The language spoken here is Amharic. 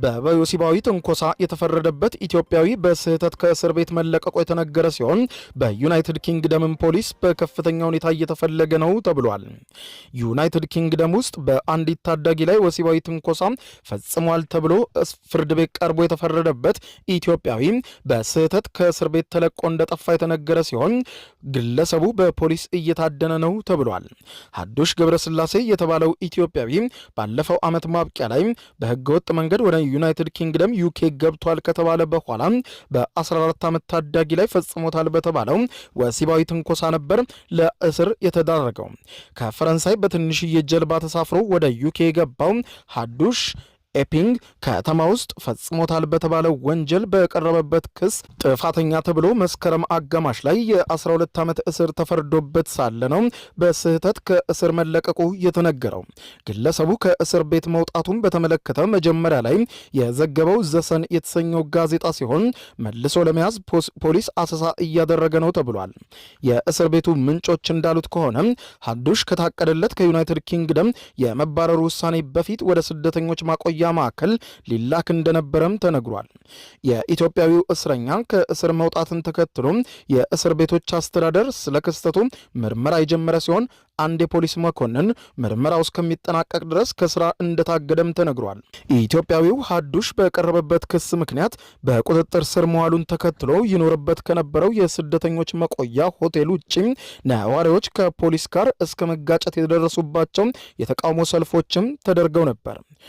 በወሲባዊ ትንኮሳ የተፈረደበት ኢትዮጵያዊ በስህተት ከእስር ቤት መለቀቁ የተነገረ ሲሆን በዩናይትድ ኪንግደም ፖሊስ በከፍተኛ ሁኔታ እየተፈለገ ነው ተብሏል። ዩናይትድ ኪንግደም ውስጥ በአንዲት ታዳጊ ላይ ወሲባዊ ትንኮሳ ፈጽሟል ተብሎ ፍርድ ቤት ቀርቦ የተፈረደበት ኢትዮጵያዊ በስህተት ከእስር ቤት ተለቆ እንደጠፋ የተነገረ ሲሆን ግለሰቡ በፖሊስ እየታደነ ነው ተብሏል። ሀዱሽ ገብረስላሴ የተባለው ኢትዮጵያዊ ባለፈው ዓመት ማብቂያ ላይ በህገወጥ መንገድ ወደ ዩናይትድ ኪንግደም ዩኬ ገብቷል ከተባለ በኋላ በ14 ዓመት ታዳጊ ላይ ፈጽሞታል በተባለው ወሲባዊ ትንኮሳ ነበር ለእስር የተዳረገው። ከፈረንሳይ በትንሽዬ ጀልባ ተሳፍሮ ወደ ዩኬ የገባው ሀዱሽ ኤፒንግ ከተማ ውስጥ ፈጽሞታል በተባለው ወንጀል በቀረበበት ክስ ጥፋተኛ ተብሎ መስከረም አጋማሽ ላይ የ12 ዓመት እስር ተፈርዶበት ሳለ ነው በስህተት ከእስር መለቀቁ የተነገረው። ግለሰቡ ከእስር ቤት መውጣቱን በተመለከተ መጀመሪያ ላይ የዘገበው ዘሰን የተሰኘው ጋዜጣ ሲሆን መልሶ ለመያዝ ፖሊስ አሰሳ እያደረገ ነው ተብሏል። የእስር ቤቱ ምንጮች እንዳሉት ከሆነ ሀዱሽ ከታቀደለት ከዩናይትድ ኪንግደም የመባረሩ ውሳኔ በፊት ወደ ስደተኞች ማቆያ ማዕከል ሊላክ እንደነበረም ተነግሯል። የኢትዮጵያዊው እስረኛ ከእስር መውጣትን ተከትሎ የእስር ቤቶች አስተዳደር ስለ ክስተቱ ምርመራ የጀመረ ሲሆን አንድ የፖሊስ መኮንን ምርመራው እስከሚጠናቀቅ ድረስ ከስራ እንደታገደም ተነግሯል። ኢትዮጵያዊው ሀዱሽ በቀረበበት ክስ ምክንያት በቁጥጥር ስር መዋሉን ተከትሎ ይኖርበት ከነበረው የስደተኞች መቆያ ሆቴል ውጭ ነዋሪዎች ከፖሊስ ጋር እስከ መጋጨት የደረሱባቸው የተቃውሞ ሰልፎችም ተደርገው ነበር።